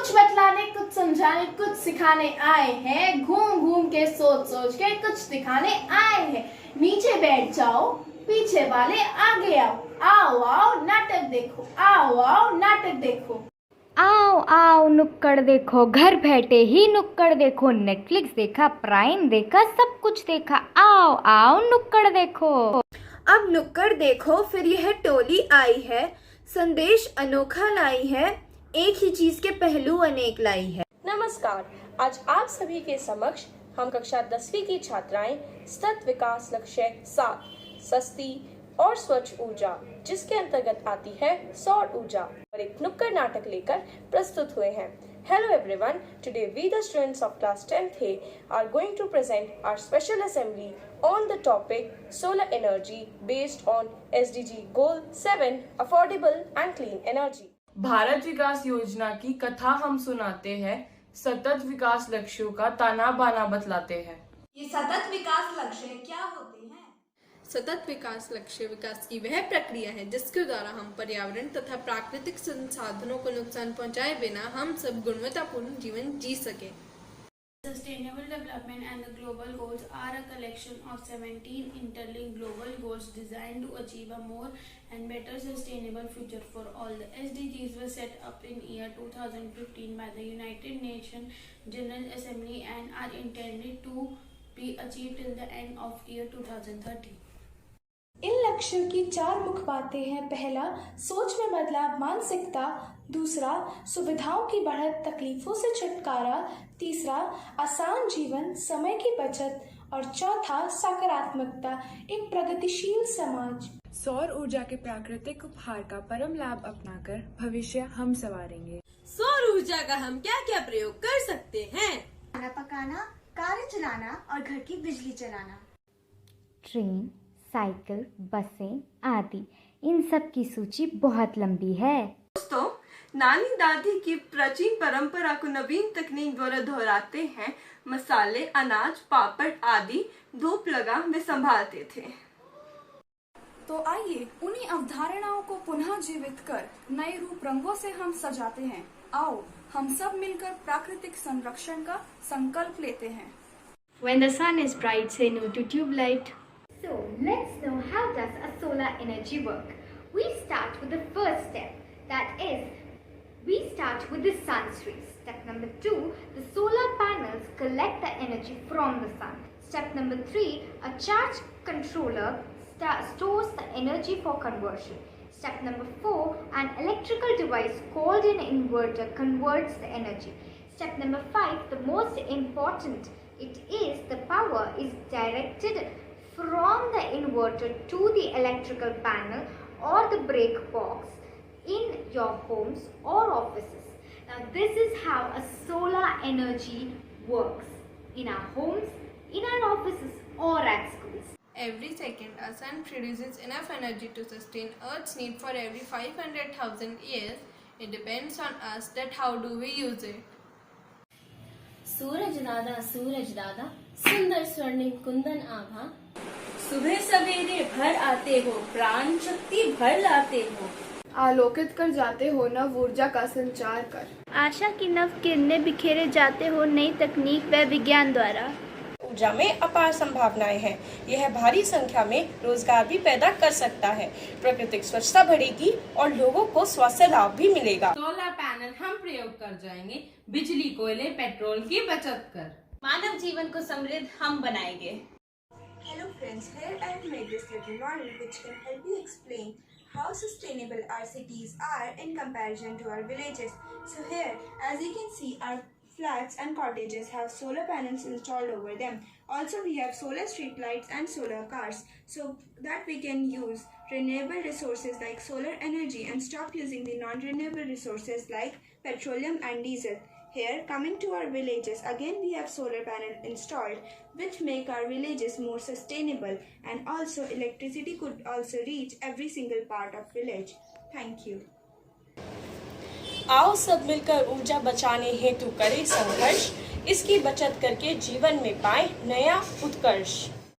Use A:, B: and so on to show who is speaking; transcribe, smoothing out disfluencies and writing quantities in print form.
A: कुछ बतलाने, कुछ समझाने, कुछ सिखाने आए हैं। घूम घूम के सोच सोच के कुछ दिखाने आए हैं। नीचे बैठ जाओ, पीछे वाले आगे आओ। आओ आओ नाटक देखो, आओ आओ नाटक देखो।
B: आओ आओ नुक्कड़ देखो, घर बैठे ही नुक्कड़ देखो। नेटफ्लिक्स देखा, प्राइम देखा, सब कुछ देखा। आओ आओ नुक्कड़ देखो।
C: अब नुक्कड़ देखो, फिर यह टोली आई है, संदेश अनोखा लाई है, एक ही चीज के पहलू अनेक लाई है।
D: नमस्कार, आज आप सभी के समक्ष हम कक्षा 10वीं की छात्राएं सतत विकास लक्ष्य 7 सस्ती और स्वच्छ ऊर्जा, जिसके अंतर्गत आती है सौर ऊर्जा, और एक नुक्कड़ नाटक लेकर प्रस्तुत हुए हैं। Hello everyone, today we the students of class 10th A are going to present our special assembly on the topic solar energy based on SDG goal 7 affordable and clean energy।
E: Bharat विकास योजना की कथा हम सुनाते हैं, सतत विकास लक्ष्यों का ताना बाना बतलाते हैं।
F: ये सतत विकास लक्ष्य क्या होते हैं?
G: सतत विकास लक्ष्य विकास की वह प्रक्रिया है जिसके द्वारा हम पर्यावरण तथा प्राकृतिक संसाधनों को नुकसान पहुंचाए बिना हम सब गुणवत्तापूर्ण जीवन जी सके।
H: Sustainable development and the global goals are a collection of 17 interlinked global goals designed to achieve a more and better sustainable future for all. The SDGs were set up in year 2015 by the United Nations General Assembly and are intended to be achieved till the end of year 2030.
I: इन लक्ष्यों की 4 मुख्य बातें हैं। पहला, सोच में बदलाव मानसिकता। दूसरा, सुविधाओं की बढ़त तकलीफों से छुटकारा। तीसरा, आसान जीवन, समय की बचत। और चौथा, सकारात्मकता, एक प्रगतिशील समाज।
J: सौर ऊर्जा के प्राकृतिक उपहार का परम लाभ अपनाकर भविष्य हम संवारेंगे।
F: सौर ऊर्जा का हम क्या क्या प्रयोग कर सकते हैं?
K: खाना पकाना, कार चलाना और घर की बिजली चलाना।
B: ट्रेन, साइकिल, बसें आदि, इन सब की सूची बहुत लंबी है।
C: दोस्तों, नानी दादी की प्राचीन परंपरा को नवीन तकनीक द्वारा दोहराते हैं। मसाले, अनाज, पापड़ आदि धूप लगा वे संभालते थे।
I: तो आइए उन्हीं अवधारणाओं को पुनः जीवित कर नए रूप रंगों से हम सजाते हैं। आओ हम सब मिलकर प्राकृतिक संरक्षण का संकल्प लेते हैं।
A: When the sun is bright, say no to tube light.
B: So let's know how does a solar energy work. We start with the first step, that is, we start with the sun's rays. Step number 2, the solar panels collect the energy from the sun. Step number 3, a charge controller stores the energy for conversion. Step number 4, an electrical device called an inverter converts the energy. Step number 5, the most important, it is the power is directed from the inverter to the electrical panel or the break box in your homes or offices. Now this is how a solar energy works in our homes, in our offices or at schools.
G: Every second, a sun produces enough energy to sustain Earth's need for every 500,000 years. It depends on us that how do we use it.
H: सूरज दादा सुंदर स्वर्णिम कुंदन आभा।
F: सुबह सवेरे भर आते हो, प्राण शक्ति भर लाते हो।
C: आलोकित कर जाते हो, नव ऊर्जा का संचार कर।
A: आशा की नव किरणें बिखेरे जाते हो नई तकनीक व विज्ञान द्वारा।
D: ऊर्जा में अपार संभावनाएं हैं। यह भारी संख्या में रोजगार भी पैदा कर सकता है। प्राकृतिक स्वच्छता बढ़ेगी और लोगों को स्वास्थ्य लाभ भी मिलेगा।
F: सोलर पैनल हम प्रयोग कर जाएंगे, बिजली, कोयले, पेट्रोल की बचत कर मानव जीवन को समृद्ध हम बनाएंगे।
I: Hello friends, here I have made this little model which can help you explain how sustainable our cities are in comparison to our villages. So here, as you can see, our flats and cottages have solar panels installed over them. Also, we have solar street lights and solar cars, so that we can use renewable resources like solar energy and stop using the non-renewable resources like petroleum and diesel. Here, coming to our villages, again we have solar panels installed which make our villages more sustainable, and also electricity could also reach every single part of village. Thank you.
D: आओ सब मिलकर ऊर्जा बचाने हेतु करें संघर्ष, इसकी बचत करके जीवन में पाए नया उत्कर्ष।